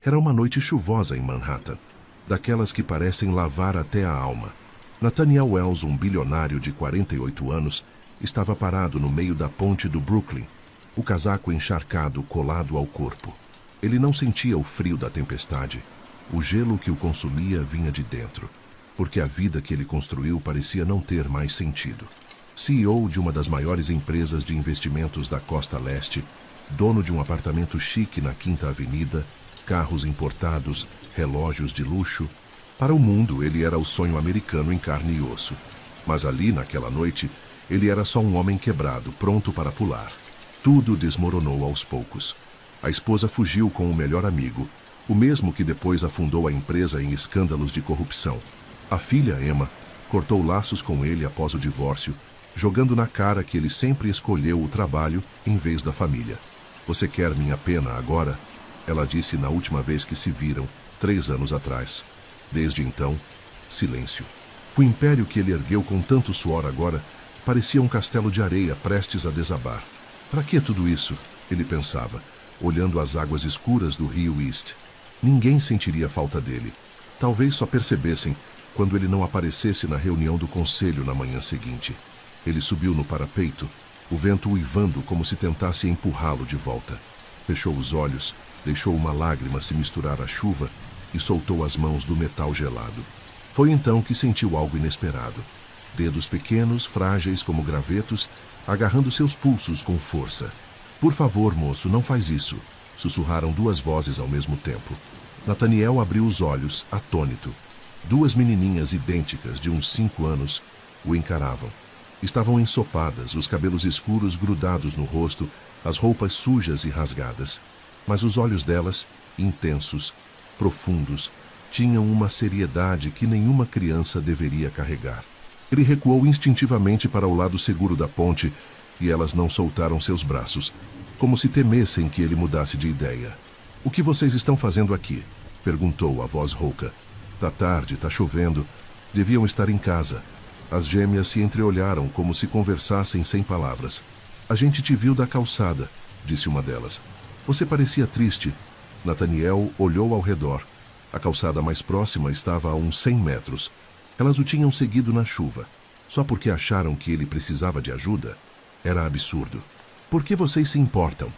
Era uma noite chuvosa em Manhattan, daquelas que parecem lavar até a alma. Nathaniel Wells, um bilionário de 48 anos, estava parado no meio da ponte do Brooklyn, o casaco encharcado colado ao corpo. Ele não sentia o frio da tempestade. O gelo que o consumia vinha de dentro, porque a vida que ele construiu parecia não ter mais sentido. CEO de uma das maiores empresas de investimentos da Costa Leste, dono de um apartamento chique na Quinta Avenida, carros importados, relógios de luxo. Para o mundo, ele era o sonho americano em carne e osso. Mas ali, naquela noite, ele era só um homem quebrado, pronto para pular. Tudo desmoronou aos poucos. A esposa fugiu com o melhor amigo, o mesmo que depois afundou a empresa em escândalos de corrupção. A filha, Emma, cortou laços com ele após o divórcio, jogando na cara que ele sempre escolheu o trabalho em vez da família. "Você quer minha pena agora?" ela disse na última vez que se viram, 3 anos atrás. Desde então, silêncio. O império que ele ergueu com tanto suor agora parecia um castelo de areia prestes a desabar. Para que tudo isso? Ele pensava, olhando as águas escuras do rio East. Ninguém sentiria falta dele. Talvez só percebessem quando ele não aparecesse na reunião do conselho na manhã seguinte. Ele subiu no parapeito, o vento uivando como se tentasse empurrá-lo de volta. Fechou os olhos, deixou uma lágrima se misturar à chuva e soltou as mãos do metal gelado. Foi então que sentiu algo inesperado. Dedos pequenos, frágeis como gravetos, agarrando seus pulsos com força. "Por favor, moço, não faz isso", sussurraram 2 vozes ao mesmo tempo. Nathaniel abriu os olhos, atônito. 2 menininhas idênticas, de uns 5 anos, o encaravam. Estavam ensopadas, os cabelos escuros grudados no rosto, as roupas sujas e rasgadas. Mas os olhos delas, intensos, profundos, tinham uma seriedade que nenhuma criança deveria carregar. Ele recuou instintivamente para o lado seguro da ponte e elas não soltaram seus braços, como se temessem que ele mudasse de ideia. "O que vocês estão fazendo aqui?" perguntou a voz rouca. "Tá tarde, tá chovendo. Deviam estar em casa." As gêmeas se entreolharam como se conversassem sem palavras. "A gente te viu da calçada", disse uma delas. "Você parecia triste." Nathaniel olhou ao redor. A calçada mais próxima estava a uns 100 metros. Elas o tinham seguido na chuva. Só porque acharam que ele precisava de ajuda? Era absurdo. "Por que vocês se importam?"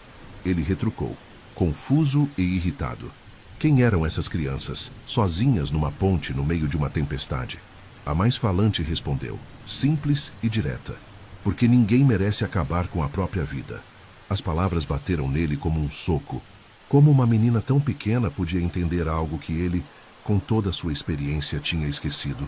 Ele retrucou, confuso e irritado. Quem eram essas crianças, sozinhas numa ponte no meio de uma tempestade? A mais falante respondeu, simples e direta. "Porque ninguém merece acabar com a própria vida." As palavras bateram nele como um soco. Como uma menina tão pequena podia entender algo que ele, com toda a sua experiência, tinha esquecido?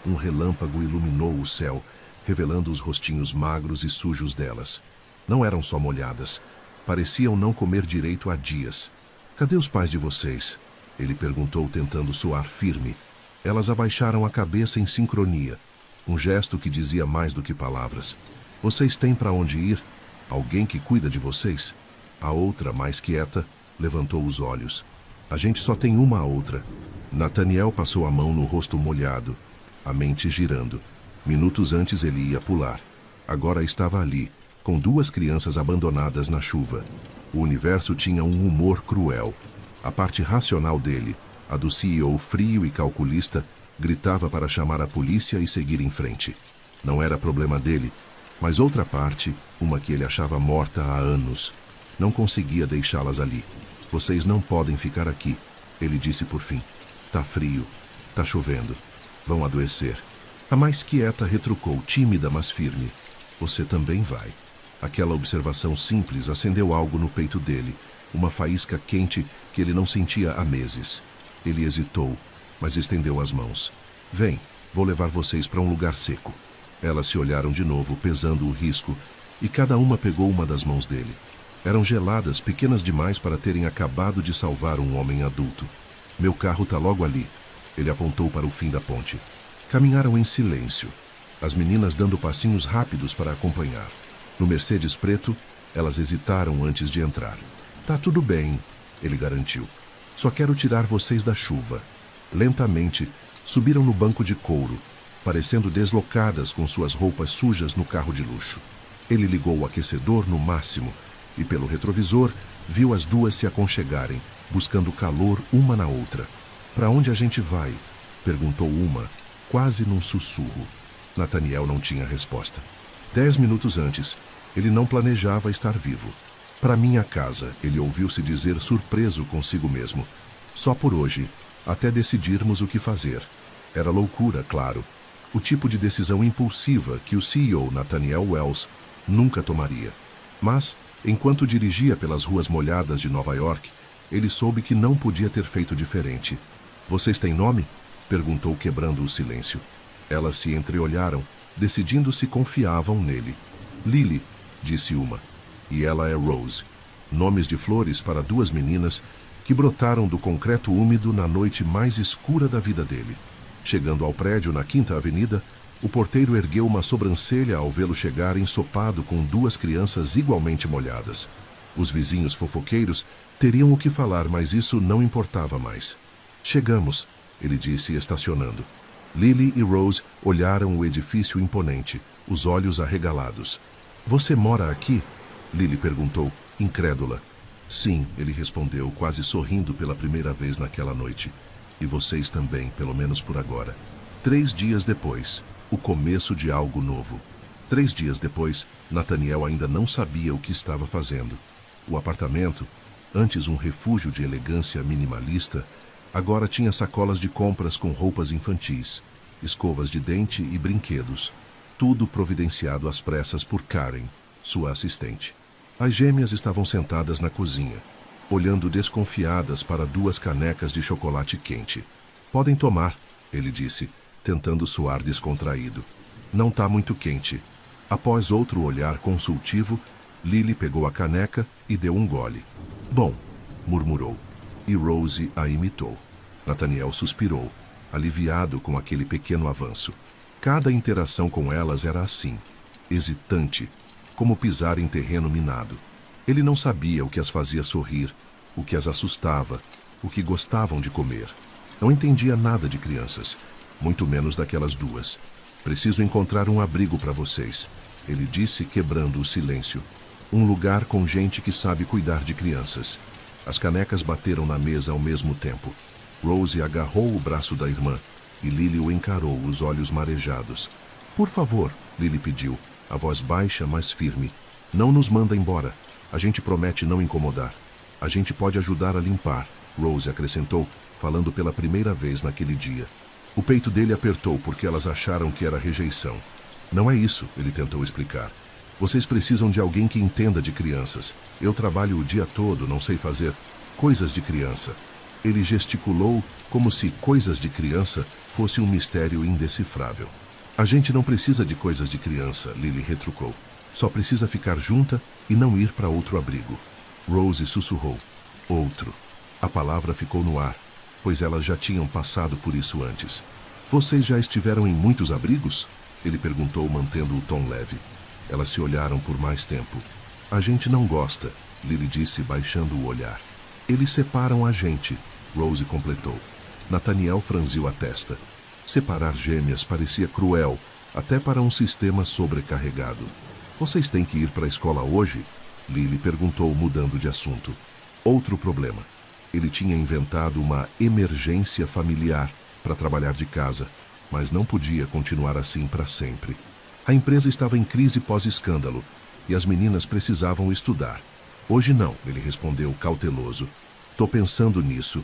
Um relâmpago iluminou o céu, revelando os rostinhos magros e sujos delas. Não eram só molhadas. Pareciam não comer direito há dias. "Cadê os pais de vocês?" ele perguntou, tentando soar firme. Elas abaixaram a cabeça em sincronia, um gesto que dizia mais do que palavras. "Vocês têm para onde ir? Alguém que cuida de vocês?" A outra, mais quieta, levantou os olhos. "A gente só tem uma outra." Nathaniel passou a mão no rosto molhado, a mente girando. Minutos antes ele ia pular. Agora estava ali, com 2 crianças abandonadas na chuva. O universo tinha um humor cruel. A parte racional dele, a do CEO frio e calculista, gritava para chamar a polícia e seguir em frente. Não era problema dele, mas outra parte, uma que ele achava morta há anos, não conseguia deixá-las ali. "Vocês não podem ficar aqui", ele disse por fim. "Tá frio, tá chovendo, vão adoecer." A mais quieta retrucou, tímida mas firme. "Você também vai." Aquela observação simples acendeu algo no peito dele, uma faísca quente que ele não sentia há meses. Ele hesitou, mas estendeu as mãos. "Vem, vou levar vocês para um lugar seco." Elas se olharam de novo, pesando o risco, e cada uma pegou uma das mãos dele. Eram geladas, pequenas demais para terem acabado de salvar um homem adulto. "Meu carro está logo ali." Ele apontou para o fim da ponte. Caminharam em silêncio, as meninas dando passinhos rápidos para acompanhar. No Mercedes preto, elas hesitaram antes de entrar. "Tá tudo bem", ele garantiu. "Só quero tirar vocês da chuva." Lentamente, subiram no banco de couro, parecendo deslocadas com suas roupas sujas no carro de luxo. Ele ligou o aquecedor no máximo e, pelo retrovisor, viu as 2 se aconchegarem, buscando calor uma na outra. Para onde a gente vai? Perguntou uma, quase num sussurro. Nathaniel não tinha resposta. 10 minutos antes, ele não planejava estar vivo. Para minha casa, ele ouviu-se dizer surpreso consigo mesmo. Só por hoje, até decidirmos o que fazer. Era loucura, claro. O tipo de decisão impulsiva que o CEO Nathaniel Wells nunca tomaria. Mas, enquanto dirigia pelas ruas molhadas de Nova York, ele soube que não podia ter feito diferente. Vocês têm nome? Perguntou, quebrando o silêncio. Elas se entreolharam, decidindo se confiavam nele. Lily, disse uma, e ela é Rose. Nomes de flores para duas meninas que brotaram do concreto úmido na noite mais escura da vida dele. Chegando ao prédio na Quinta Avenida, o porteiro ergueu uma sobrancelha ao vê-lo chegar ensopado com duas crianças igualmente molhadas. Os vizinhos fofoqueiros teriam o que falar, mas isso não importava mais. Chegamos, ele disse, estacionando. Lily e Rose olharam o edifício imponente, os olhos arregalados. Você mora aqui? Lily perguntou, incrédula. Sim, ele respondeu, quase sorrindo pela primeira vez naquela noite. E vocês também, pelo menos por agora. 3 dias depois, o começo de algo novo. 3 dias depois, Nathaniel ainda não sabia o que estava fazendo. O apartamento, antes um refúgio de elegância minimalista, agora tinha sacolas de compras com roupas infantis, escovas de dente e brinquedos, tudo providenciado às pressas por Karen, sua assistente. As gêmeas estavam sentadas na cozinha, olhando desconfiadas para 2 canecas de chocolate quente. Podem tomar, ele disse, tentando soar descontraído. Não está muito quente. Após outro olhar consultivo, Lily pegou a caneca e deu um gole. Bom, murmurou, e Rose a imitou. Nathaniel suspirou, aliviado com aquele pequeno avanço. Cada interação com elas era assim, hesitante, como pisar em terreno minado. Ele não sabia o que as fazia sorrir, o que as assustava, o que gostavam de comer. Não entendia nada de crianças, muito menos daquelas 2. Preciso encontrar um abrigo para vocês, ele disse, quebrando o silêncio. Um lugar com gente que sabe cuidar de crianças. As canecas bateram na mesa ao mesmo tempo. Rose agarrou o braço da irmã e Lily o encarou, os olhos marejados. Por favor, Lily pediu, a voz baixa, mas firme. Não nos manda embora. A gente promete não incomodar. A gente pode ajudar a limpar, Rose acrescentou, falando pela primeira vez naquele dia. O peito dele apertou porque elas acharam que era rejeição. Não é isso, ele tentou explicar. Vocês precisam de alguém que entenda de crianças. Eu trabalho o dia todo, não sei fazer coisas de criança. Ele gesticulou como se coisas de criança fosse um mistério indecifrável. A gente não precisa de coisas de criança, Lily retrucou. Só precisa ficar junta e não ir para outro abrigo. Rose sussurrou. Outro. A palavra ficou no ar, pois elas já tinham passado por isso antes. Vocês já estiveram em muitos abrigos? Ele perguntou, mantendo o tom leve. Elas se olharam por mais tempo. A gente não gosta, Lily disse, baixando o olhar. Eles separam a gente, Rose completou. Nathaniel franziu a testa. Separar gêmeas parecia cruel, até para um sistema sobrecarregado. Vocês têm que ir para a escola hoje? Lily perguntou, mudando de assunto. Outro problema. Ele tinha inventado uma emergência familiar para trabalhar de casa, mas não podia continuar assim para sempre. A empresa estava em crise pós-escândalo e as meninas precisavam estudar. Hoje não, ele respondeu, cauteloso. Tô pensando nisso.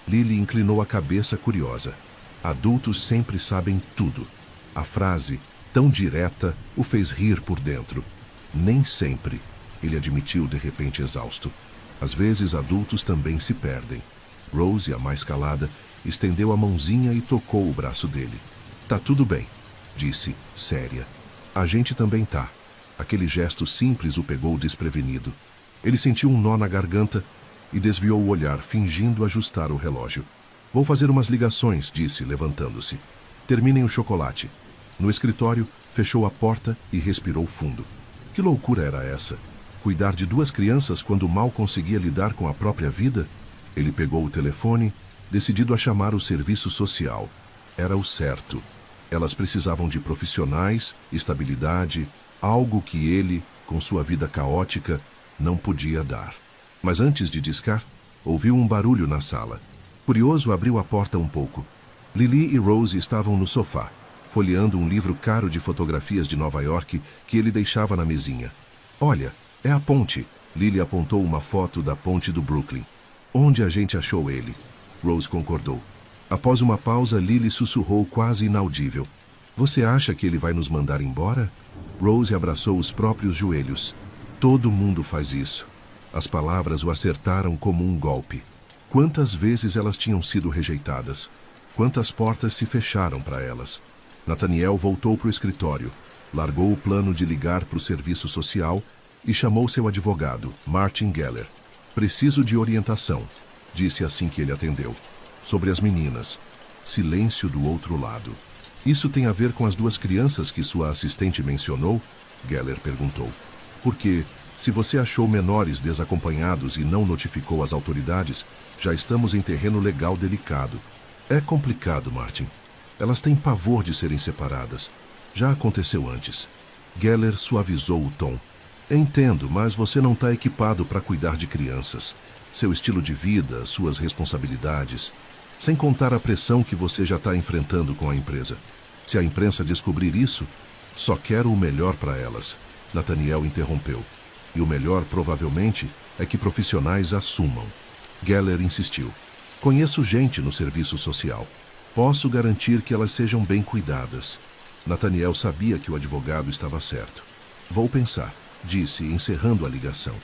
Lily inclinou a cabeça, curiosa. Adultos sempre sabem tudo. A frase, tão direta, o fez rir por dentro. Nem sempre, ele admitiu de repente exausto. Às vezes adultos também se perdem. Rose, a mais calada, estendeu a mãozinha e tocou o braço dele. Tá tudo bem, disse, séria. A gente também tá. Aquele gesto simples o pegou desprevenido. Ele sentiu um nó na garganta e desviou o olhar, fingindo ajustar o relógio. Vou fazer umas ligações, disse, levantando-se. Terminem o chocolate. No escritório, fechou a porta e respirou fundo. Que loucura era essa? Cuidar de 2 crianças quando mal conseguia lidar com a própria vida? Ele pegou o telefone, decidido a chamar o serviço social. Era o certo. Elas precisavam de profissionais, estabilidade, algo que ele, com sua vida caótica, não podia dar. Mas antes de discar, Ouviu um barulho na sala. Curioso, abriu a porta um pouco. Lily e Rose estavam no sofá, folheando um livro caro de fotografias de Nova York que ele deixava na mesinha. Olha, é a ponte. Lily apontou uma foto da ponte do Brooklyn. Onde a gente achou ele? Rose concordou. Após uma pausa, Lily sussurrou quase inaudível. Você acha que ele vai nos mandar embora? Rose abraçou os próprios joelhos. Todo mundo faz isso. As palavras o acertaram como um golpe. Quantas vezes elas tinham sido rejeitadas? Quantas portas se fecharam para elas? Nathaniel voltou para o escritório, largou o plano de ligar para o serviço social e chamou seu advogado, Martin Geller. Preciso de orientação, disse assim que ele atendeu. Sobre as meninas. Silêncio do outro lado. Isso tem a ver com as 2 crianças que sua assistente mencionou? Geller perguntou. Porque, se você achou menores desacompanhados e não notificou as autoridades, já estamos em terreno legal delicado. É complicado, Martin. Elas têm pavor de serem separadas. Já aconteceu antes. Geller suavizou o tom. Entendo, mas você não está equipado para cuidar de crianças. Seu estilo de vida, suas responsabilidades. Sem contar a pressão que você já está enfrentando com a empresa. Se a imprensa descobrir isso, só quero o melhor para elas. Nathaniel interrompeu. E o melhor, provavelmente, é que profissionais assumam. Geller insistiu. Conheço gente no serviço social. Posso garantir que elas sejam bem cuidadas. Nathaniel sabia que o advogado estava certo. Vou pensar, disse, encerrando a ligação.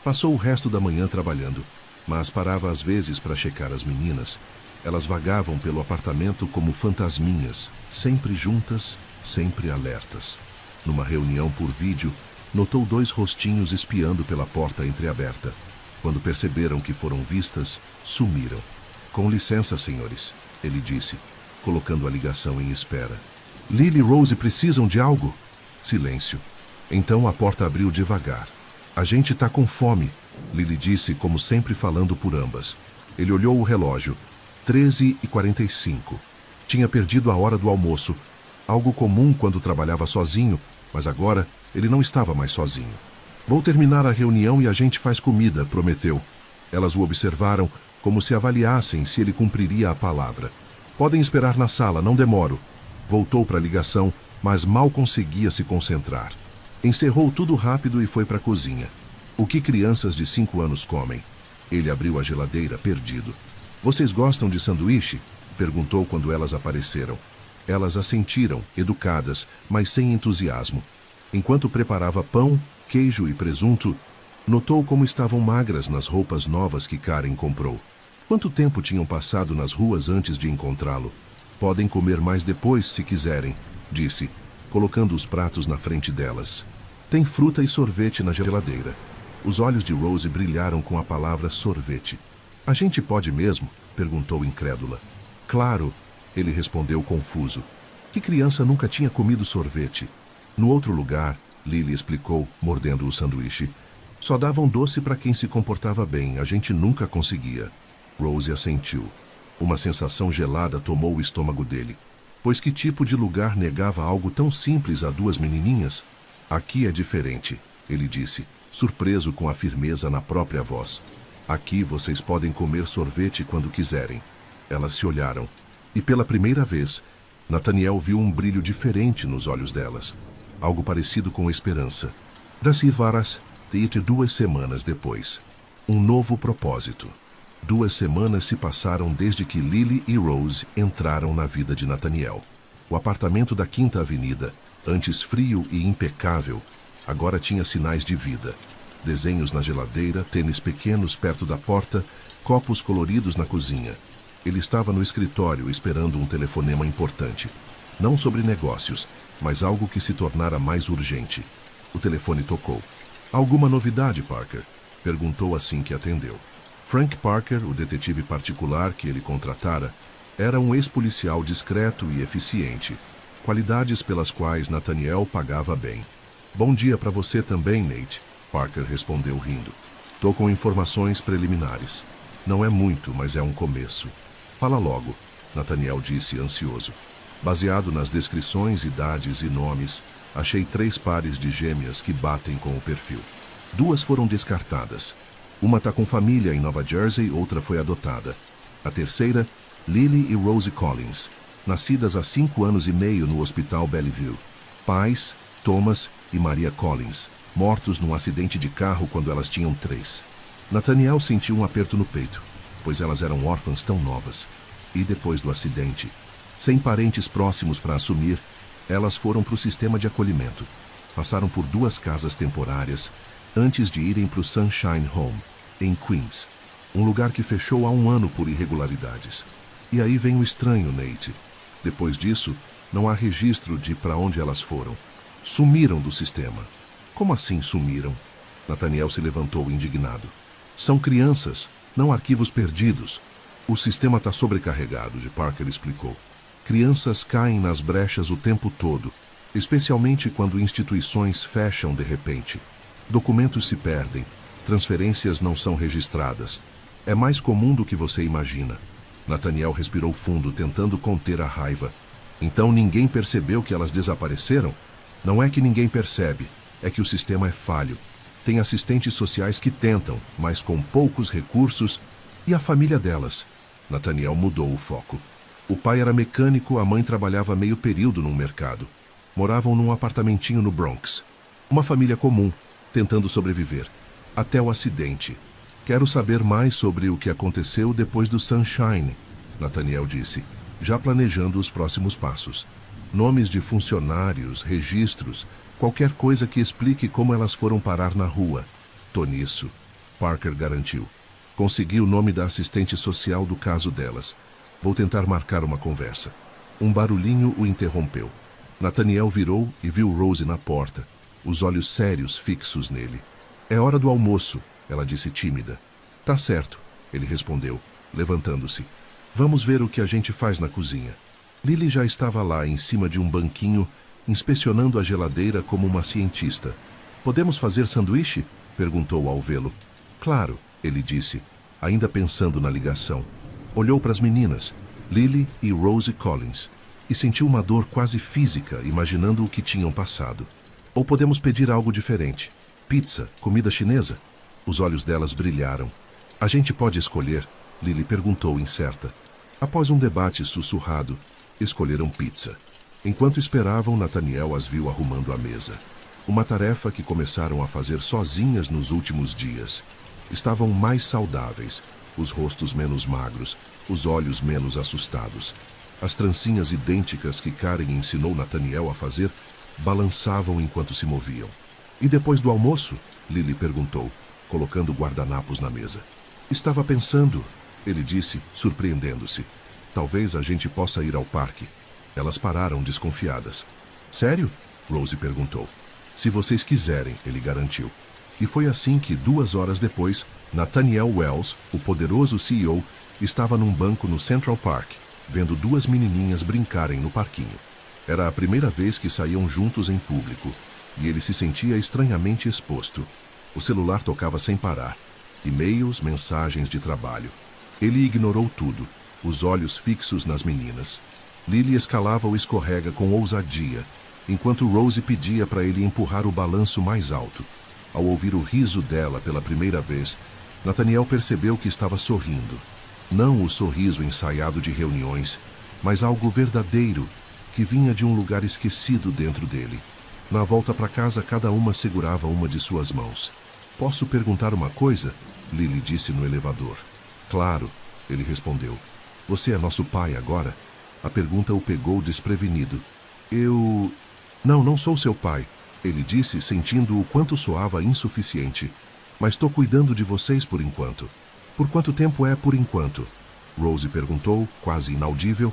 Passou o resto da manhã trabalhando, mas parava às vezes para checar as meninas. Elas vagavam pelo apartamento como fantasminhas, sempre juntas, sempre alertas. Numa reunião por vídeo, notou 2 rostinhos espiando pela porta entreaberta. Quando perceberam que foram vistas, sumiram. Com licença, senhores, ele disse, colocando a ligação em espera. Lily e Rose precisam de algo? Silêncio. Então a porta abriu devagar. A gente tá com fome, Lily disse, como sempre falando por ambas. Ele olhou o relógio. 13h45. Tinha perdido a hora do almoço. Algo comum quando trabalhava sozinho, mas agora ele não estava mais sozinho. Vou terminar a reunião e a gente faz comida, prometeu. Elas o observaram como se avaliassem se ele cumpriria a palavra. Podem esperar na sala, não demoro. Voltou para a ligação, mas mal conseguia se concentrar. Encerrou tudo rápido e foi para a cozinha. O que crianças de 5 anos comem? Ele abriu a geladeira, perdido. Vocês gostam de sanduíche? Perguntou quando elas apareceram. Elas assentiram, educadas, mas sem entusiasmo. Enquanto preparava pão, queijo e presunto, notou como estavam magras nas roupas novas que Karen comprou. Quanto tempo tinham passado nas ruas antes de encontrá-lo? Podem comer mais depois, se quiserem, disse, colocando os pratos na frente delas. Tem fruta e sorvete na geladeira. Os olhos de Rose brilharam com a palavra sorvete. A gente pode mesmo? Perguntou incrédula. Claro, ele respondeu confuso. Que criança nunca tinha comido sorvete? No outro lugar, Lily explicou, mordendo o sanduíche. Só davam doce para quem se comportava bem, a gente nunca conseguia. Rose assentiu. Uma sensação gelada tomou o estômago dele. Pois que tipo de lugar negava algo tão simples a 2 menininhas? Aqui é diferente, ele disse, surpreso com a firmeza na própria voz. Aqui vocês podem comer sorvete quando quiserem. Elas se olharam. E pela primeira vez, Nathaniel viu um brilho diferente nos olhos delas. Algo parecido com esperança. Das varas, de 2 semanas depois. Um novo propósito. 2 semanas se passaram desde que Lily e Rose entraram na vida de Nathaniel. O apartamento da 5ª Avenida, antes frio e impecável, agora tinha sinais de vida. Desenhos na geladeira, tênis pequenos perto da porta, copos coloridos na cozinha. Ele estava no escritório esperando um telefonema importante. Não sobre negócios, mas algo que se tornara mais urgente. O telefone tocou. Alguma novidade, Parker? Perguntou assim que atendeu. Frank Parker, o detetive particular que ele contratara, era um ex-policial discreto e eficiente, qualidades pelas quais Nathaniel pagava bem. Bom dia para você também, Nate, Parker respondeu rindo. Tô com informações preliminares. Não é muito, mas é um começo. Fala logo, Nathaniel disse ansioso. Baseado nas descrições, idades e nomes, achei 3 pares de gêmeas que batem com o perfil. 2 foram descartadas. Uma está com família em Nova Jersey, outra foi adotada. A terceira, Lily e Rosie Collins, nascidas há 5 anos e meio no Hospital Bellevue. Pais, Thomas e Maria Collins, mortos num acidente de carro quando elas tinham 3. Nathaniel sentiu um aperto no peito, pois elas eram órfãs tão novas. E depois do acidente, sem parentes próximos para assumir, elas foram para o sistema de acolhimento. Passaram por 2 casas temporárias antes de irem para o Sunshine Home, em Queens, um lugar que fechou há 1 ano por irregularidades. E aí vem o estranho, Nate. Depois disso, não há registro de para onde elas foram. Sumiram do sistema. Como assim sumiram? Nathaniel se levantou indignado. São crianças, não arquivos perdidos. O sistema está sobrecarregado, Parker explicou. Crianças caem nas brechas o tempo todo, especialmente quando instituições fecham de repente. Documentos se perdem, transferências não são registradas. É mais comum do que você imagina. Nathaniel respirou fundo, tentando conter a raiva. Então ninguém percebeu que elas desapareceram? Não é que ninguém percebe, é que o sistema é falho. Tem assistentes sociais que tentam, mas com poucos recursos. E a família delas? Nathaniel mudou o foco. O pai era mecânico, a mãe trabalhava meio período num mercado. Moravam num apartamentinho no Bronx. Uma família comum, tentando sobreviver. Até o acidente. Quero saber mais sobre o que aconteceu depois do Sunshine, Nathaniel disse, já planejando os próximos passos. Nomes de funcionários, registros, qualquer coisa que explique como elas foram parar na rua. Tô nisso, Parker garantiu. Consegui o nome da assistente social do caso delas. Vou tentar marcar uma conversa. Um barulhinho o interrompeu. Nathaniel virou e viu Rosie na porta, os olhos sérios fixos nele. É hora do almoço, ela disse tímida. Tá certo, ele respondeu, levantando-se. Vamos ver o que a gente faz na cozinha. Lily já estava lá, em cima de um banquinho, inspecionando a geladeira como uma cientista. Podemos fazer sanduíche? Perguntou ao vê-lo. Claro, ele disse, ainda pensando na ligação. Olhou para as meninas, Lily e Rosie Collins, e sentiu uma dor quase física, imaginando o que tinham passado. Ou podemos pedir algo diferente. Pizza, comida chinesa? Os olhos delas brilharam. A gente pode escolher? Lily perguntou incerta. Após um debate sussurrado, escolheram pizza. Enquanto esperavam, Nathaniel as viu arrumando a mesa. Uma tarefa que começaram a fazer sozinhas nos últimos dias. Estavam mais saudáveis, os rostos menos magros, os olhos menos assustados. As trancinhas idênticas que Karen ensinou Nathaniel a fazer balançavam enquanto se moviam. E depois do almoço? Lily perguntou, colocando guardanapos na mesa. Estava pensando, ele disse, surpreendendo-se. Talvez a gente possa ir ao parque. Elas pararam desconfiadas. Sério? Rosie perguntou. Se vocês quiserem, ele garantiu. E foi assim que, 2 horas depois, Nathaniel Wells, o poderoso CEO, estava num banco no Central Park, vendo 2 menininhas brincarem no parquinho. Era a primeira vez que saíam juntos em público, e ele se sentia estranhamente exposto. O celular tocava sem parar. E-mails, mensagens de trabalho. Ele ignorou tudo, os olhos fixos nas meninas. Lily escalava o escorrega com ousadia, enquanto Rosie pedia para ele empurrar o balanço mais alto. Ao ouvir o riso dela pela primeira vez, Nathaniel percebeu que estava sorrindo. Não o sorriso ensaiado de reuniões, mas algo verdadeiro, que vinha de um lugar esquecido dentro dele. Na volta para casa, cada uma segurava uma de suas mãos. Posso perguntar uma coisa? Lily disse no elevador. Claro, ele respondeu. Você é nosso pai agora? A pergunta o pegou desprevenido. Não sou seu pai, ele disse, sentindo o quanto soava insuficiente. Mas estou cuidando de vocês por enquanto. Por quanto tempo é por enquanto? Rosie perguntou, quase inaudível.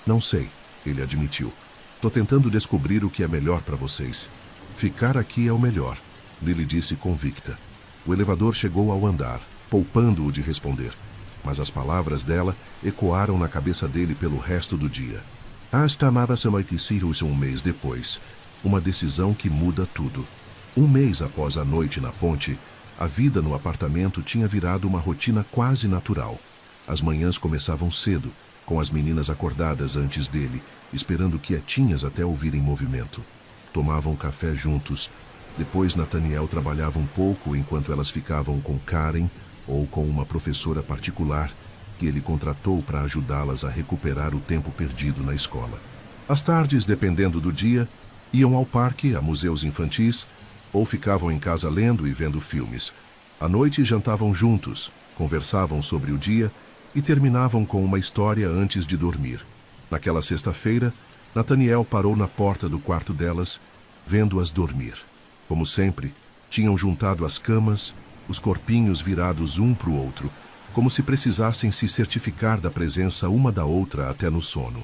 Não sei, ele admitiu. Estou tentando descobrir o que é melhor para vocês. Ficar aqui é o melhor, Lily disse convicta. O elevador chegou ao andar, poupando-o de responder. Mas as palavras dela ecoaram na cabeça dele pelo resto do dia. Hasta isso 1 mês depois. Uma decisão que muda tudo. 1 mês após a noite na ponte, a vida no apartamento tinha virado uma rotina quase natural. As manhãs começavam cedo, com as meninas acordadas antes dele, esperando quietinhas até ouvirem movimento. Tomavam café juntos. Depois Nathaniel trabalhava um pouco enquanto elas ficavam com Karen, ou com uma professora particular que ele contratou para ajudá-las a recuperar o tempo perdido na escola. Às tardes, dependendo do dia, iam ao parque, a museus infantis, ou ficavam em casa lendo e vendo filmes. À noite, jantavam juntos, conversavam sobre o dia e terminavam com uma história antes de dormir. Naquela sexta-feira, Nathaniel parou na porta do quarto delas, vendo-as dormir. Como sempre, tinham juntado as camas, os corpinhos virados um para o outro, como se precisassem se certificar da presença uma da outra até no sono.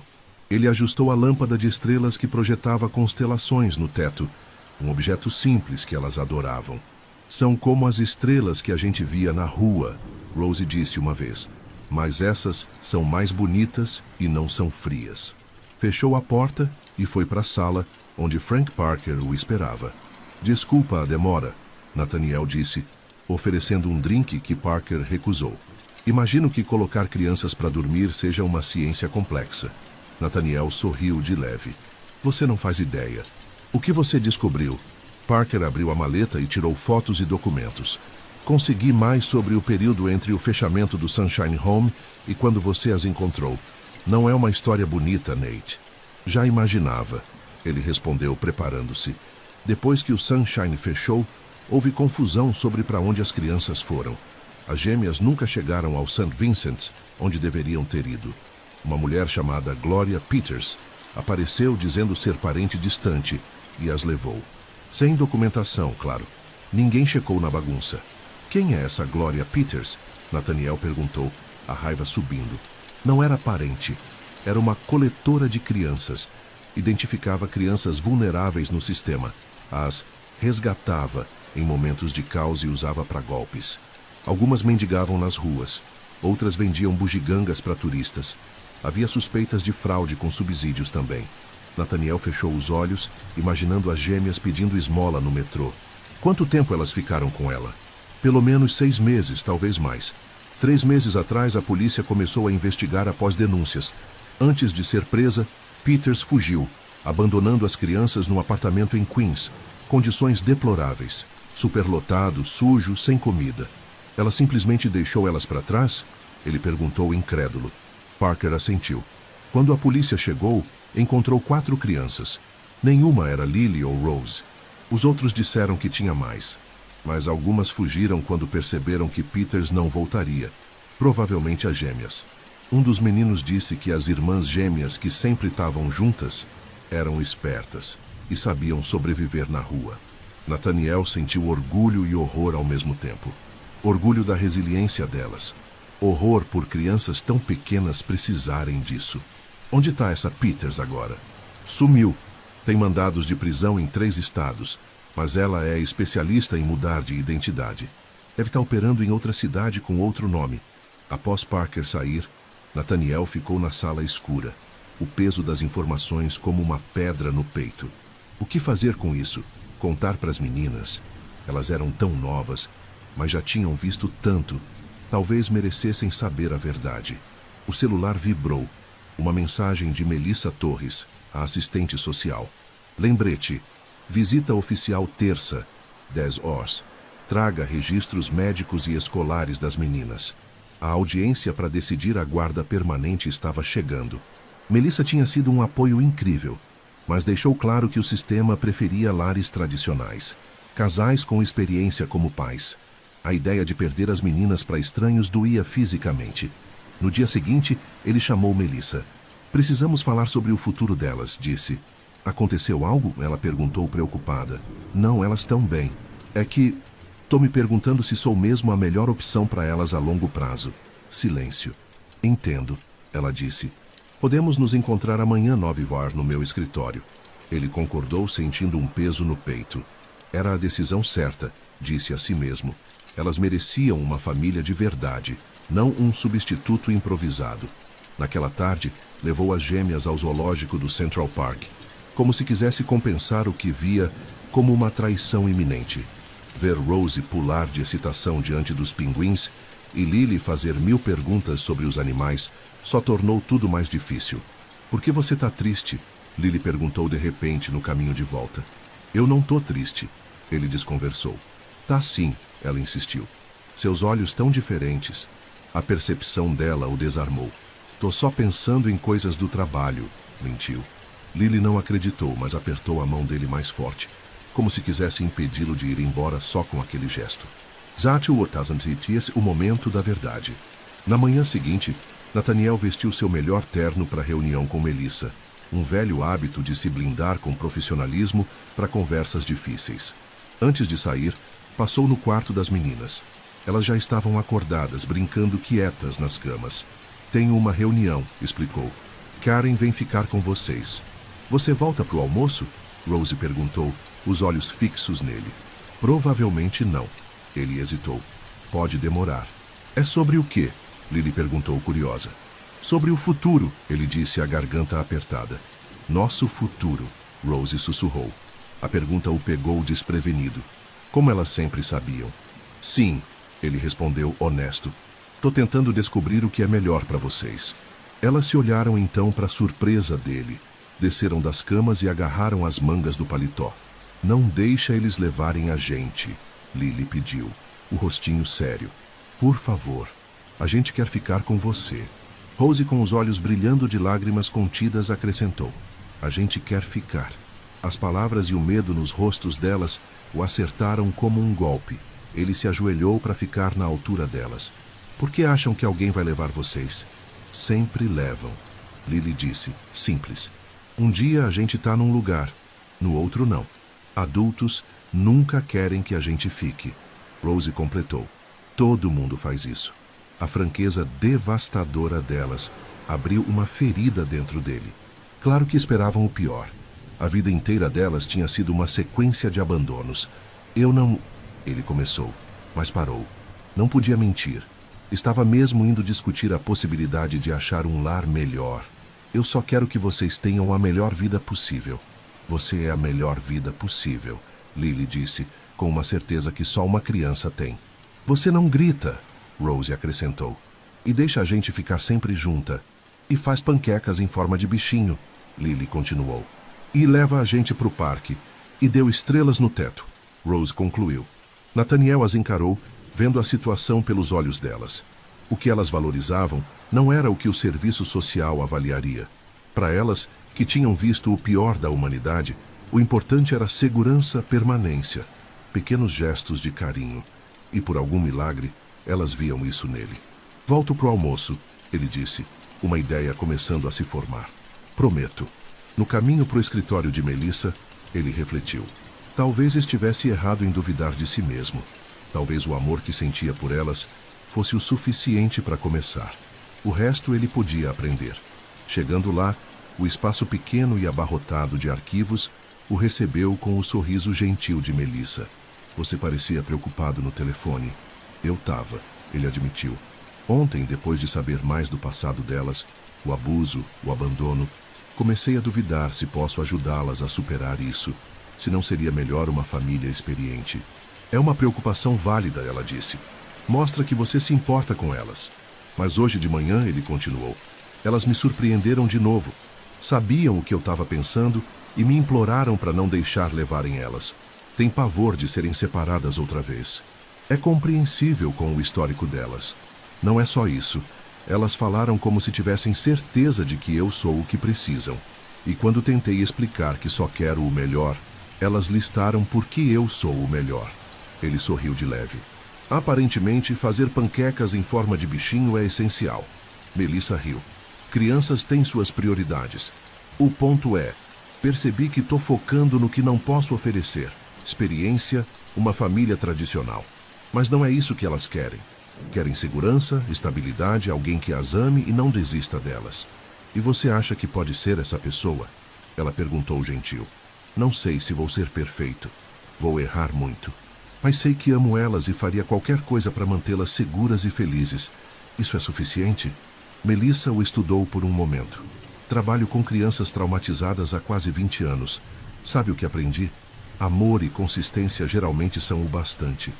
Ele ajustou a lâmpada de estrelas que projetava constelações no teto, um objeto simples que elas adoravam. São como as estrelas que a gente via na rua, Rose disse uma vez, mas essas são mais bonitas e não são frias. Fechou a porta e foi para a sala, onde Frank Parker o esperava. Desculpa a demora, Nathaniel disse, oferecendo um drink que Parker recusou. Imagino que colocar crianças para dormir seja uma ciência complexa. Nathaniel sorriu de leve. Você não faz ideia. O que você descobriu? Parker abriu a maleta e tirou fotos e documentos. Consegui mais sobre o período entre o fechamento do Sunshine Home e quando você as encontrou. Não é uma história bonita, Nate. Já imaginava, ele respondeu preparando-se. Depois que o Sunshine fechou, houve confusão sobre para onde as crianças foram. As gêmeas nunca chegaram ao St. Vincent's, onde deveriam ter ido. Uma mulher chamada Gloria Peters apareceu dizendo ser parente distante e as levou. Sem documentação, claro. Ninguém checou na bagunça. Quem é essa Gloria Peters? Nathaniel perguntou, a raiva subindo. Não era parente. Era uma coletora de crianças. Identificava crianças vulneráveis no sistema. As resgatava em momentos de caos e usava para golpes. Algumas mendigavam nas ruas. Outras vendiam bugigangas para turistas. Havia suspeitas de fraude com subsídios também. Nathaniel fechou os olhos, imaginando as gêmeas pedindo esmola no metrô. Quanto tempo elas ficaram com ela? Pelo menos 6 meses, talvez mais. 3 meses atrás, a polícia começou a investigar após denúncias. Antes de ser presa, Peters fugiu, abandonando as crianças num apartamento em Queens. Condições deploráveis. Superlotado, sujo, sem comida. Ela simplesmente deixou elas para trás? Ele perguntou incrédulo. Parker assentiu. Quando a polícia chegou, encontrou 4 crianças. Nenhuma era Lily ou Rose. Os outros disseram que tinha mais. Mas algumas fugiram quando perceberam que Peters não voltaria. Provavelmente as gêmeas. Um dos meninos disse que as irmãs gêmeas que sempre estavam juntas eram espertas e sabiam sobreviver na rua. Nathaniel sentiu orgulho e horror ao mesmo tempo. Orgulho da resiliência delas. Horror por crianças tão pequenas precisarem disso. Onde está essa Peters agora? Sumiu. Tem mandados de prisão em 3 estados, mas ela é especialista em mudar de identidade. Deve estar operando em outra cidade com outro nome. Após Parker sair, Nathaniel ficou na sala escura, o peso das informações como uma pedra no peito. O que fazer com isso? Contar para as meninas? Elas eram tão novas, mas já tinham visto tanto. Talvez merecessem saber a verdade. O celular vibrou. Uma mensagem de Melissa Torres, a assistente social. Lembrete. Visita oficial terça, 10 horas. Traga registros médicos e escolares das meninas. A audiência para decidir a guarda permanente estava chegando. Melissa tinha sido um apoio incrível, mas deixou claro que o sistema preferia lares tradicionais. Casais com experiência como pais. A ideia de perder as meninas para estranhos doía fisicamente. No dia seguinte, ele chamou Melissa. Precisamos falar sobre o futuro delas, disse. Aconteceu algo? Ela perguntou preocupada. Não, elas estão bem. É que... Tô me perguntando se sou mesmo a melhor opção para elas a longo prazo. Silêncio. Entendo, ela disse. Podemos nos encontrar amanhã 9 horas no meu escritório. Ele concordou sentindo um peso no peito. Era a decisão certa, disse a si mesmo. Elas mereciam uma família de verdade, não um substituto improvisado. Naquela tarde, levou as gêmeas ao zoológico do Central Park, como se quisesse compensar o que via como uma traição iminente. Ver Rose pular de excitação diante dos pinguins e Lily fazer 1000 perguntas sobre os animais só tornou tudo mais difícil. Por que você está triste? Lily perguntou de repente no caminho de volta. Eu não tô triste, ele desconversou. Tá sim, ela insistiu. Seus olhos tão diferentes. A percepção dela o desarmou. Tô só pensando em coisas do trabalho, mentiu. Lily não acreditou, mas apertou a mão dele mais forte, como se quisesse impedi-lo de ir embora só com aquele gesto. O momento da verdade. Na manhã seguinte, Nathaniel vestiu seu melhor terno para a reunião com Melissa, um velho hábito de se blindar com profissionalismo para conversas difíceis. Antes de sair, passou no quarto das meninas. Elas já estavam acordadas, brincando quietas nas camas. Tenho uma reunião, explicou. Karen vem ficar com vocês. Você volta para o almoço? Rose perguntou, os olhos fixos nele. Provavelmente não. Ele hesitou. Pode demorar. É sobre o quê? Lily perguntou curiosa. Sobre o futuro, ele disse, a garganta apertada. Nosso futuro, Rose sussurrou. A pergunta o pegou desprevenido. Como elas sempre sabiam. Sim, ele respondeu honesto. Tô tentando descobrir o que é melhor para vocês. Elas se olharam então para a surpresa dele. Desceram das camas e agarraram as mangas do paletó. Não deixa eles levarem a gente, Lily pediu, o rostinho sério. Por favor, a gente quer ficar com você. Rose, com os olhos brilhando de lágrimas contidas, acrescentou. A gente quer ficar. As palavras e o medo nos rostos delas o acertaram como um golpe. Ele se ajoelhou para ficar na altura delas. Por que acham que alguém vai levar vocês? Sempre levam. Lily disse, simples. Um dia a gente está num lugar, no outro não. Adultos nunca querem que a gente fique. Rose completou. Todo mundo faz isso. A franqueza devastadora delas abriu uma ferida dentro dele. Claro que esperavam o pior. A vida inteira delas tinha sido uma sequência de abandonos. Eu não... Ele começou, mas parou. Não podia mentir. Estava mesmo indo discutir a possibilidade de achar um lar melhor. Eu só quero que vocês tenham a melhor vida possível. Você é a melhor vida possível, Lily disse, com uma certeza que só uma criança tem. Você não grita, Rose acrescentou. E deixa a gente ficar sempre junta. E faz panquecas em forma de bichinho, Lily continuou. E leva a gente para o parque. E deu estrelas no teto, Rose concluiu. Nathaniel as encarou, vendo a situação pelos olhos delas. O que elas valorizavam não era o que o serviço social avaliaria. Para elas, que tinham visto o pior da humanidade, o importante era segurança, permanência, pequenos gestos de carinho. E por algum milagre, elas viam isso nele. Volto pro almoço, ele disse, uma ideia começando a se formar. Prometo. No caminho pro escritório de Melissa, ele refletiu. Talvez estivesse errado em duvidar de si mesmo. Talvez o amor que sentia por elas fosse o suficiente para começar. O resto ele podia aprender. Chegando lá, o espaço pequeno e abarrotado de arquivos o recebeu com o sorriso gentil de Melissa. Você parecia preocupado no telefone. Eu tava, ele admitiu. Ontem, depois de saber mais do passado delas, o abuso, o abandono, comecei a duvidar se posso ajudá-las a superar isso, se não seria melhor uma família experiente. É uma preocupação válida, ela disse. Mostra que você se importa com elas. Mas hoje de manhã, ele continuou, elas me surpreenderam de novo. Sabiam o que eu estava pensando e me imploraram para não deixar levarem elas. Têm pavor de serem separadas outra vez. É compreensível com o histórico delas. Não é só isso. Elas falaram como se tivessem certeza de que eu sou o que precisam. E quando tentei explicar que só quero o melhor, elas listaram por que eu sou o melhor. Ele sorriu de leve. Aparentemente, fazer panquecas em forma de bichinho é essencial. Melissa riu. Crianças têm suas prioridades. O ponto é, percebi que estou focando no que não posso oferecer. Experiência, uma família tradicional. Mas não é isso que elas querem. Querem segurança, estabilidade, alguém que as ame e não desista delas. E você acha que pode ser essa pessoa? Ela perguntou gentil. Não sei se vou ser perfeito. Vou errar muito. Mas sei que amo elas e faria qualquer coisa para mantê-las seguras e felizes. Isso é suficiente? Melissa o estudou por um momento. Trabalho com crianças traumatizadas há quase 20 anos. Sabe o que aprendi? Amor e consistência geralmente são o bastante.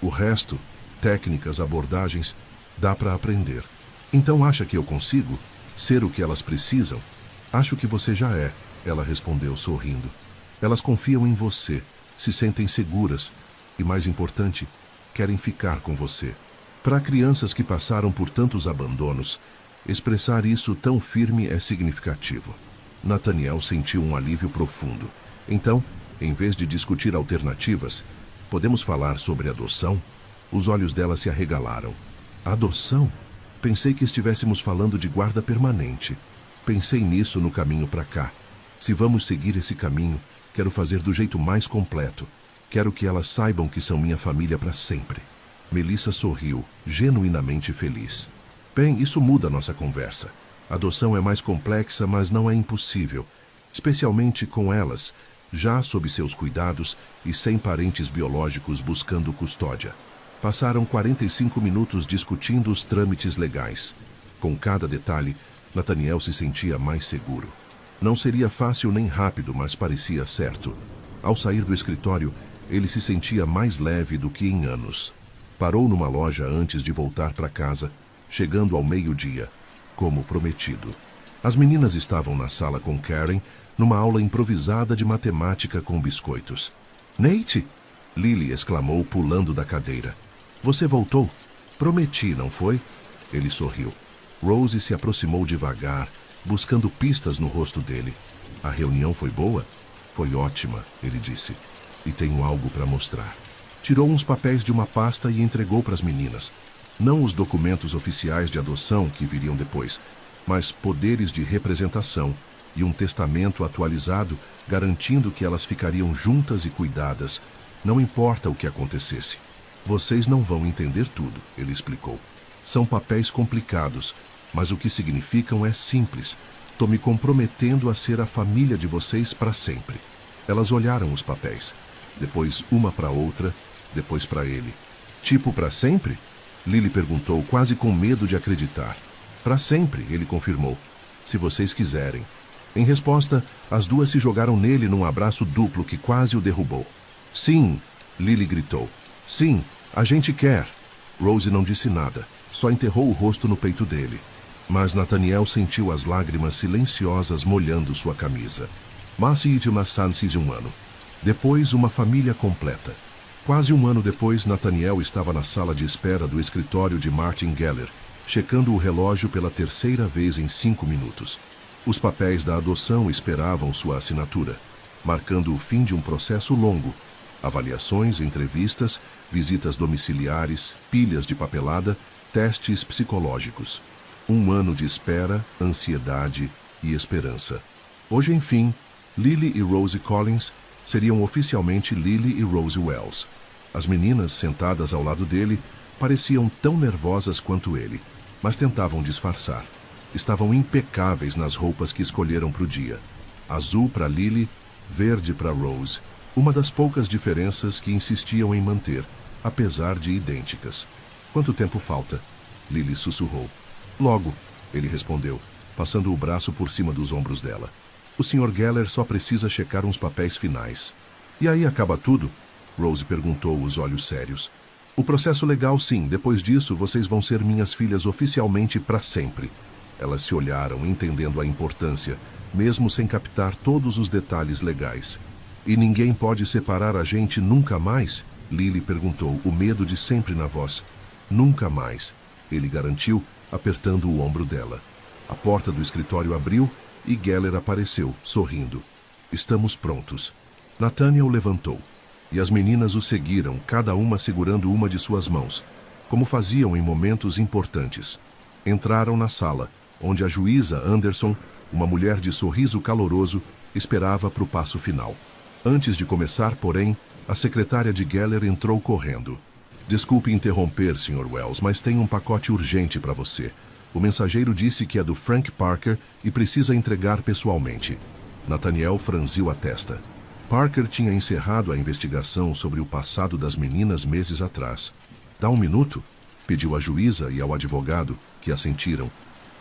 O resto, técnicas, abordagens, dá para aprender. Então acha que eu consigo ser o que elas precisam? Acho que você já é, ela respondeu sorrindo. Elas confiam em você, se sentem seguras e, mais importante, querem ficar com você. Para crianças que passaram por tantos abandonos, expressar isso tão firme é significativo. Nathaniel sentiu um alívio profundo. Então, em vez de discutir alternativas, podemos falar sobre adoção? Os olhos dela se arregalaram. Adoção? Pensei que estivéssemos falando de guarda permanente. Pensei nisso no caminho para cá. Se vamos seguir esse caminho, quero fazer do jeito mais completo. Quero que elas saibam que são minha família para sempre. Melissa sorriu, genuinamente feliz. Bem, isso muda nossa conversa. A adoção é mais complexa, mas não é impossível. Especialmente com elas, já sob seus cuidados e sem parentes biológicos buscando custódia. Passaram 45 minutos discutindo os trâmites legais. Com cada detalhe, Nathaniel se sentia mais seguro. Não seria fácil nem rápido, mas parecia certo. Ao sair do escritório, ele se sentia mais leve do que em anos. Parou numa loja antes de voltar para casa, chegando ao meio-dia, como prometido. As meninas estavam na sala com Karen, numa aula improvisada de matemática com biscoitos. "Nate!" Lily exclamou, pulando da cadeira. "Você voltou? Prometi, não foi?" Ele sorriu. Rose se aproximou devagar, buscando pistas no rosto dele. "A reunião foi boa?" "Foi ótima", ele disse. "E tenho algo para mostrar." Tirou uns papéis de uma pasta e entregou para as meninas. Não os documentos oficiais de adoção que viriam depois, mas poderes de representação e um testamento atualizado garantindo que elas ficariam juntas e cuidadas, não importa o que acontecesse. "Vocês não vão entender tudo", ele explicou. "São papéis complicados, mas o que significam é simples. Estou me comprometendo a ser a família de vocês para sempre." Elas olharam os papéis, depois uma para outra, depois para ele. "Tipo para sempre?" Lily perguntou, quase com medo de acreditar. "Para sempre", ele confirmou. "Se vocês quiserem." Em resposta, as duas se jogaram nele num abraço duplo que quase o derrubou. "Sim", Lily gritou. "Sim, a gente quer." Rose não disse nada, só enterrou o rosto no peito dele. Mas Nathaniel sentiu as lágrimas silenciosas molhando sua camisa. Um ano. Depois, uma família completa. Quase um ano depois, Nathaniel estava na sala de espera do escritório de Martin Geller, checando o relógio pela terceira vez em 5 minutos. Os papéis da adoção esperavam sua assinatura, marcando o fim de um processo longo. Avaliações, entrevistas, visitas domiciliares, pilhas de papelada, testes psicológicos. 1 ano de espera, ansiedade e esperança. Hoje, enfim, Lily e Rose Collins seriam oficialmente Lily e Rose Wells. As meninas, sentadas ao lado dele, pareciam tão nervosas quanto ele, mas tentavam disfarçar. Estavam impecáveis nas roupas que escolheram para o dia. Azul para Lily, verde para Rose. Uma das poucas diferenças que insistiam em manter, apesar de idênticas. "Quanto tempo falta?" Lily sussurrou. "Logo", ele respondeu, passando o braço por cima dos ombros dela. "O Sr. Geller só precisa checar uns papéis finais." "E aí acaba tudo?" Rose perguntou, os olhos sérios. "O processo legal, sim. Depois disso, vocês vão ser minhas filhas oficialmente para sempre." Elas se olharam, entendendo a importância, mesmo sem captar todos os detalhes legais. "E ninguém pode separar a gente nunca mais?" Lily perguntou, o medo de sempre na voz. "Nunca mais", ele garantiu, apertando o ombro dela. A porta do escritório abriu e Geller apareceu, sorrindo. "Estamos prontos." Nathaniel levantou, e as meninas o seguiram, cada uma segurando uma de suas mãos, como faziam em momentos importantes. Entraram na sala, onde a juíza Anderson, uma mulher de sorriso caloroso, esperava para o passo final. Antes de começar, porém, a secretária de Geller entrou correndo. "Desculpe interromper, Sr. Wells, mas tem um pacote urgente para você. O mensageiro disse que é do Frank Parker e precisa entregar pessoalmente." Nathaniel franziu a testa. Parker tinha encerrado a investigação sobre o passado das meninas meses atrás. "Dá um minuto?" pediu à juíza e ao advogado, que assentiram.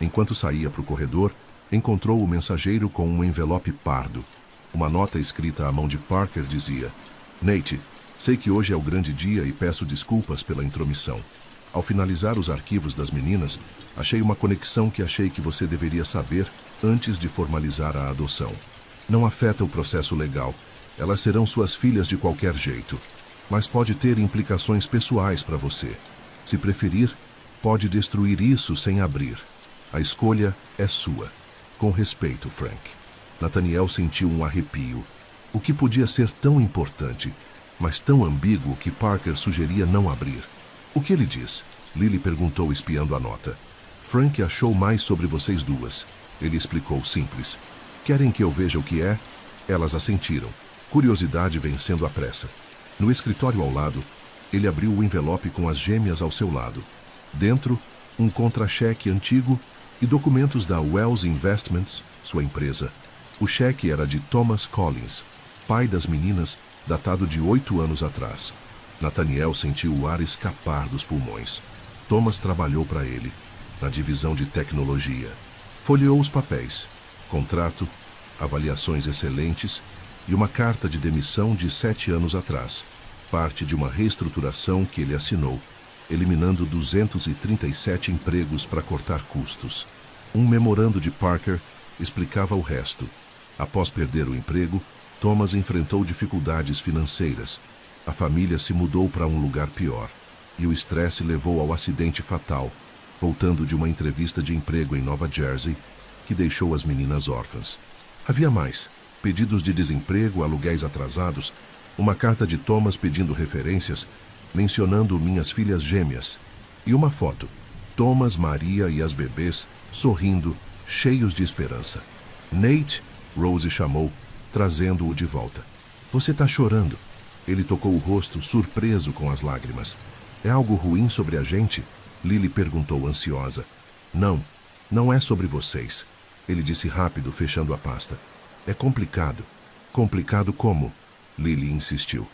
Enquanto saía para o corredor, encontrou o mensageiro com um envelope pardo. Uma nota escrita à mão de Parker dizia: "Nate, sei que hoje é o grande dia e peço desculpas pela intromissão. Ao finalizar os arquivos das meninas, achei uma conexão que achei que você deveria saber antes de formalizar a adoção. Não afeta o processo legal. Elas serão suas filhas de qualquer jeito. Mas pode ter implicações pessoais para você. Se preferir, pode destruir isso sem abrir. A escolha é sua. Com respeito, Frank. Nathaniel sentiu um arrepio. O que podia ser tão importante, mas tão ambíguo que Parker sugeria não abrir? O que ele diz? Lily perguntou, espiando a nota. Frank achou mais sobre vocês duas. Ele explicou simples. Querem que eu veja o que é? Elas assentiram, curiosidade vencendo a pressa. No escritório ao lado, ele abriu o envelope com as gêmeas ao seu lado. Dentro, um contra-cheque antigo e documentos da Wells Investments, sua empresa. O cheque era de Thomas Collins, pai das meninas, datado de 8 anos atrás. Nathaniel sentiu o ar escapar dos pulmões. Thomas trabalhou para ele, na divisão de tecnologia. Folheou os papéis, contrato, avaliações excelentes e uma carta de demissão de 7 anos atrás, parte de uma reestruturação que ele assinou, eliminando 237 empregos para cortar custos. Um memorando de Parker explicava o resto. Após perder o emprego, Thomas enfrentou dificuldades financeiras. A família se mudou para um lugar pior, e o estresse levou ao acidente fatal, voltando de uma entrevista de emprego em Nova Jersey, que deixou as meninas órfãs. Havia mais: pedidos de desemprego, aluguéis atrasados, uma carta de Thomas pedindo referências, mencionando minhas filhas gêmeas, e uma foto: Thomas, Maria e as bebês, sorrindo, cheios de esperança. Nate, Rose chamou, trazendo-o de volta. Você está chorando. Ele tocou o rosto, surpreso com as lágrimas. É algo ruim sobre a gente? Lily perguntou ansiosa. Não, não é sobre vocês. Ele disse rápido, fechando a pasta. É complicado. Complicado como? Lily insistiu.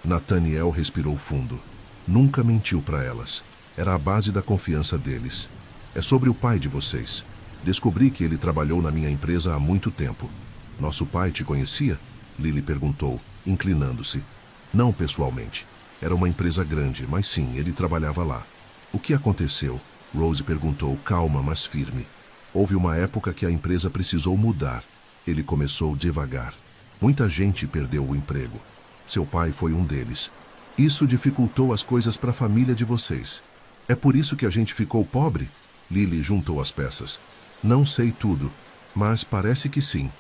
Nathaniel respirou fundo. Nunca mentiu para elas. Era a base da confiança deles. É sobre o pai de vocês. Descobri que ele trabalhou na minha empresa há muito tempo. Nosso pai te conhecia? Lily perguntou, inclinando-se. Não pessoalmente. Era uma empresa grande, mas sim, ele trabalhava lá. O que aconteceu? Rose perguntou, calma, mas firme. Houve uma época que a empresa precisou mudar. Ele começou devagar. Muita gente perdeu o emprego. Seu pai foi um deles. Isso dificultou as coisas para a família de vocês. É por isso que a gente ficou pobre? Lily juntou as peças. Não sei tudo, mas parece que sim.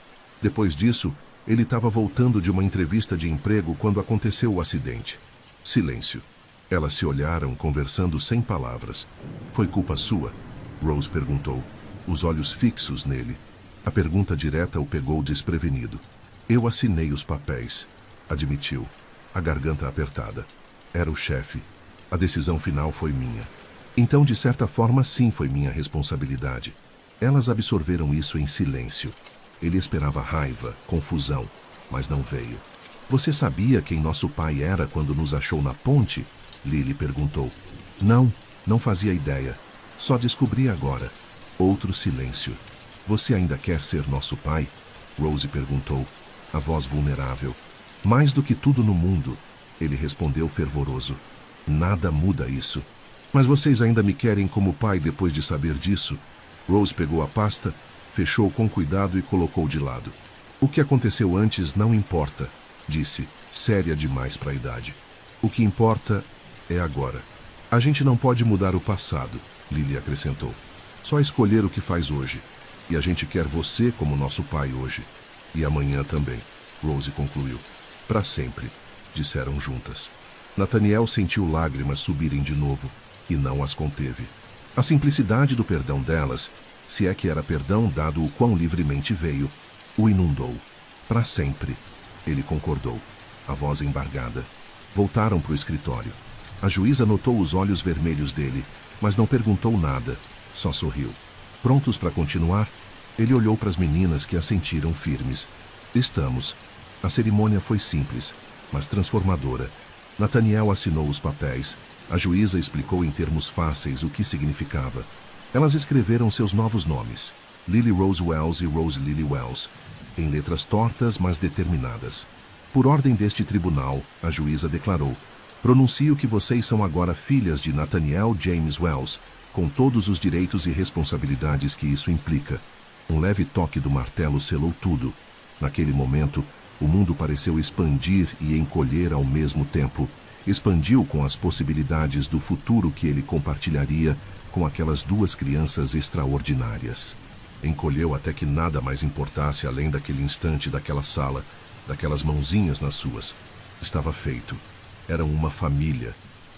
Depois disso, ele estava voltando de uma entrevista de emprego quando aconteceu o acidente. Silêncio. Elas se olharam, conversando sem palavras. Foi culpa sua? Rose perguntou, os olhos fixos nele. A pergunta direta o pegou desprevenido. Eu assinei os papéis, admitiu, a garganta apertada. Era o chefe. A decisão final foi minha. Então, de certa forma, sim, foi minha responsabilidade. Elas absorveram isso em silêncio. Ele esperava raiva, confusão, mas não veio. Você sabia quem nosso pai era quando nos achou na ponte? Lily perguntou. Não, não fazia ideia. Só descobri agora. Outro silêncio. Você ainda quer ser nosso pai? Rose perguntou, a voz vulnerável. Mais do que tudo no mundo, ele respondeu fervoroso. Nada muda isso. Mas vocês ainda me querem como pai depois de saber disso? Rose pegou a pasta, fechou com cuidado e colocou de lado. O que aconteceu antes não importa, disse, séria demais para a idade. O que importa é agora. A gente não pode mudar o passado, Lily acrescentou. Só escolher o que faz hoje. E a gente quer você como nosso pai hoje. E amanhã também, Rose concluiu. Para sempre, disseram juntas. Nathaniel sentiu lágrimas subirem de novo, e não as conteve. A simplicidade do perdão delas, se é que era perdão dado o quão livremente veio, o inundou. Para sempre, ele concordou, a voz embargada. Voltaram para o escritório. A juíza notou os olhos vermelhos dele, mas não perguntou nada, só sorriu. Prontos para continuar? Ele olhou para as meninas que assentiram firmes. Estamos. A cerimônia foi simples, mas transformadora. Nathaniel assinou os papéis. A juíza explicou em termos fáceis o que significava. Elas escreveram seus novos nomes, Lily Rose Wells e Rose Lily Wells, em letras tortas, mas determinadas. Por ordem deste tribunal, a juíza declarou, pronuncio que vocês são agora filhas de Nathaniel James Wells, com todos os direitos e responsabilidades que isso implica. Um leve toque do martelo selou tudo. Naquele momento, o mundo pareceu expandir e encolher ao mesmo tempo, expandiu com as possibilidades do futuro que ele compartilharia com aquelas duas crianças extraordinárias. Encolheu até que nada mais importasse além daquele instante, daquela sala, daquelas mãozinhas nas suas. Estava feito. Eram uma família,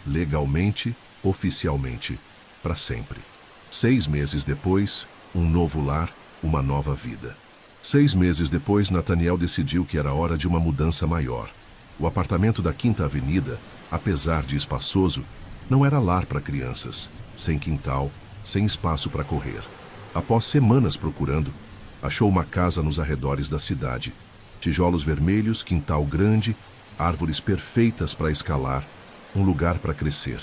legalmente, oficialmente, para sempre. 6 meses depois, um novo lar, uma nova vida. 6 meses depois, Nathaniel decidiu que era hora de uma mudança maior. O apartamento da Quinta Avenida, apesar de espaçoso, não era lar para crianças, sem quintal, sem espaço para correr. Após semanas procurando, achou uma casa nos arredores da cidade. Tijolos vermelhos, quintal grande, árvores perfeitas para escalar, um lugar para crescer.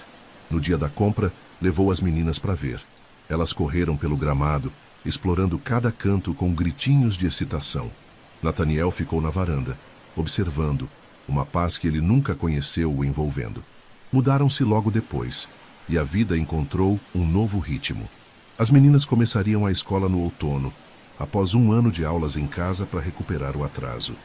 No dia da compra, levou as meninas para ver. Elas correram pelo gramado, explorando cada canto com gritinhos de excitação. Nathaniel ficou na varanda, observando, uma paz que ele nunca conheceu o envolvendo. Mudaram-se logo depois, e a vida encontrou um novo ritmo. As meninas começariam a escola no outono, após 1 ano de aulas em casa para recuperar o atraso.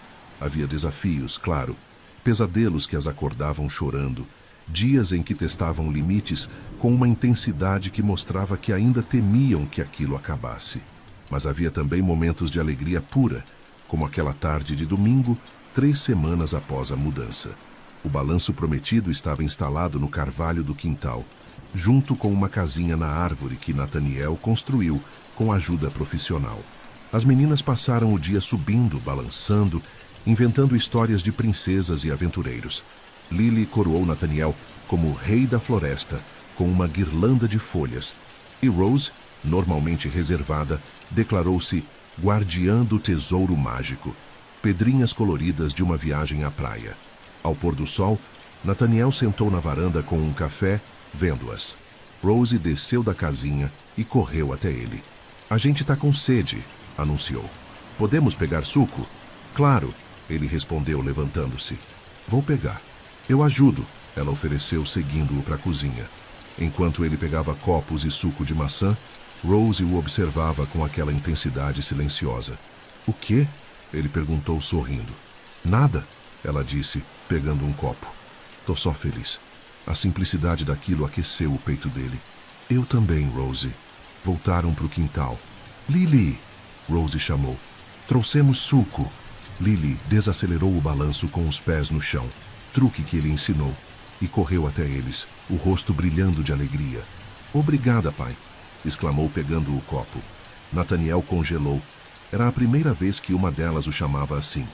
Havia desafios, claro, pesadelos que as acordavam chorando, dias em que testavam limites com uma intensidade que mostrava que ainda temiam que aquilo acabasse. Mas havia também momentos de alegria pura, como aquela tarde de domingo, 3 semanas após a mudança. O balanço prometido estava instalado no carvalho do quintal, junto com uma casinha na árvore que Nathaniel construiu com ajuda profissional. As meninas passaram o dia subindo, balançando, inventando histórias de princesas e aventureiros. Lily coroou Nathaniel como rei da floresta, com uma guirlanda de folhas, e Rose, normalmente reservada, declarou-se guardiã do tesouro mágico, pedrinhas coloridas de uma viagem à praia. Ao pôr do sol, Nathaniel sentou na varanda com um café, vendo-as. Rose desceu da casinha e correu até ele. "A gente tá com sede", anunciou. "Podemos pegar suco?" "Claro", ele respondeu, levantando-se. "Vou pegar." "Eu ajudo", ela ofereceu, seguindo-o para a cozinha. Enquanto ele pegava copos e suco de maçã, Rose o observava com aquela intensidade silenciosa. "O quê?" ele perguntou, sorrindo. "Nada", ela disse, pegando um copo. "Tô só feliz." A simplicidade daquilo aqueceu o peito dele. "Eu também, Rose." Voltaram para o quintal. "Lily!" Rose chamou. "Trouxemos suco." Lily desacelerou o balanço com os pés no chão, truque que ele ensinou, e correu até eles, o rosto brilhando de alegria. "Obrigada, pai!" exclamou, pegando o copo. Nathaniel congelou. Era a primeira vez que uma delas o chamava assim.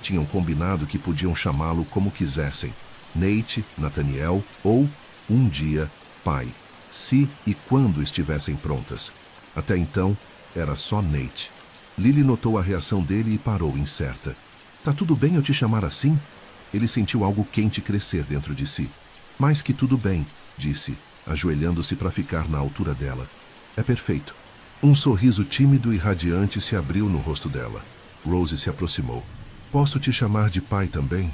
Tinham combinado que podiam chamá-lo como quisessem. Nate, Nathaniel ou, um dia, pai, se e quando estivessem prontas. Até então, era só Nate. Lily notou a reação dele e parou, incerta. "Tá tudo bem eu te chamar assim?" Ele sentiu algo quente crescer dentro de si. "Mais que tudo bem", disse, ajoelhando-se para ficar na altura dela. "É perfeito." Um sorriso tímido e radiante se abriu no rosto dela. Rose se aproximou. "Posso te chamar de pai também?"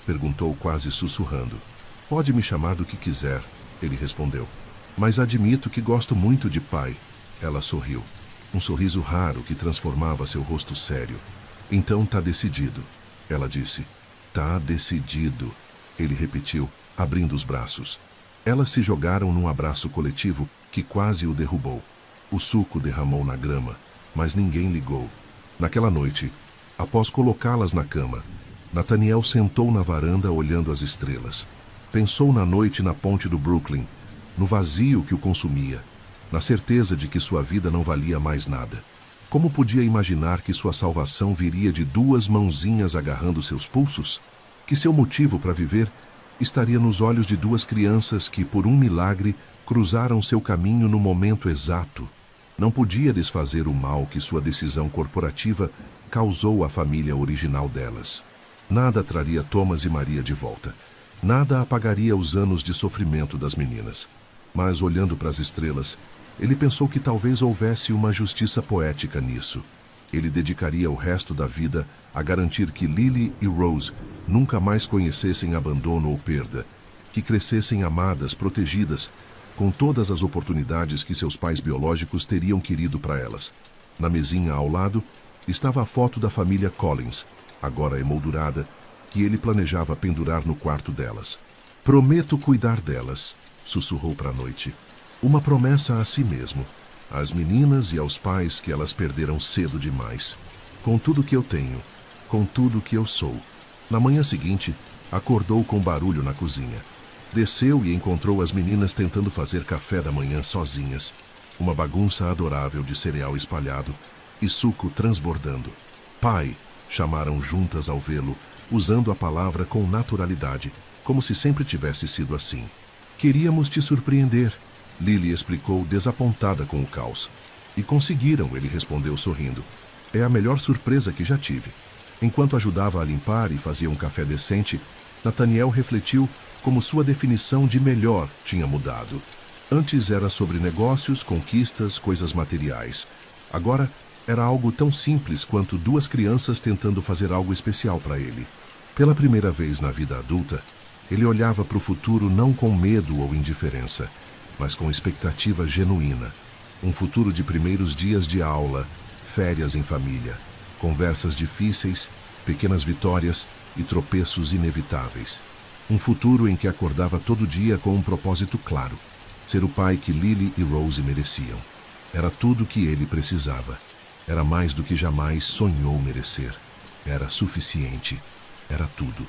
perguntou, quase sussurrando. "Pode me chamar do que quiser", ele respondeu. "Mas admito que gosto muito de pai." Ela sorriu. Um sorriso raro que transformava seu rosto sério. "Então tá decidido", ela disse. "Tá decidido", ele repetiu, abrindo os braços. Elas se jogaram num abraço coletivo que quase o derrubou. O suco derramou na grama, mas ninguém ligou. Naquela noite, após colocá-las na cama, Nathaniel sentou na varanda olhando as estrelas. Pensou na noite na ponte do Brooklyn, no vazio que o consumia, na certeza de que sua vida não valia mais nada. Como podia imaginar que sua salvação viria de 2 mãozinhas agarrando seus pulsos? Que seu motivo para viver estaria nos olhos de 2 crianças que, por um milagre, cruzaram seu caminho no momento exato. Não podia desfazer o mal que sua decisão corporativa causou à família original delas. Nada traria Thomas e Maria de volta. Nada apagaria os anos de sofrimento das meninas. Mas, olhando para as estrelas, ele pensou que talvez houvesse uma justiça poética nisso. Ele dedicaria o resto da vida a garantir que Lily e Rose nunca mais conhecessem abandono ou perda, que crescessem amadas, protegidas, com todas as oportunidades que seus pais biológicos teriam querido para elas. Na mesinha ao lado estava a foto da família Collins, agora emoldurada, que ele planejava pendurar no quarto delas. Prometo cuidar delas, sussurrou para a noite. Uma promessa a si mesmo, às meninas e aos pais que elas perderam cedo demais. Com tudo que eu tenho, com tudo que eu sou. Na manhã seguinte, acordou com barulho na cozinha. Desceu e encontrou as meninas tentando fazer café da manhã sozinhas. Uma bagunça adorável de cereal espalhado e suco transbordando. Pai, chamaram juntas ao vê-lo, usando a palavra com naturalidade, como se sempre tivesse sido assim. Queríamos te surpreender, Lily explicou, desapontada com o caos. E conseguiram, ele respondeu sorrindo. É a melhor surpresa que já tive. Enquanto ajudava a limpar e fazia um café decente, Nathaniel refletiu como sua definição de melhor tinha mudado. Antes era sobre negócios, conquistas, coisas materiais. Agora era algo tão simples quanto duas crianças tentando fazer algo especial para ele. Pela primeira vez na vida adulta, ele olhava para o futuro não com medo ou indiferença, mas com expectativa genuína. Um futuro de primeiros dias de aula, férias em família, conversas difíceis, pequenas vitórias e tropeços inevitáveis. Um futuro em que acordava todo dia com um propósito claro: ser o pai que Lily e Rose mereciam. Era tudo o que ele precisava. Era mais do que jamais sonhou merecer. Era suficiente. Era tudo.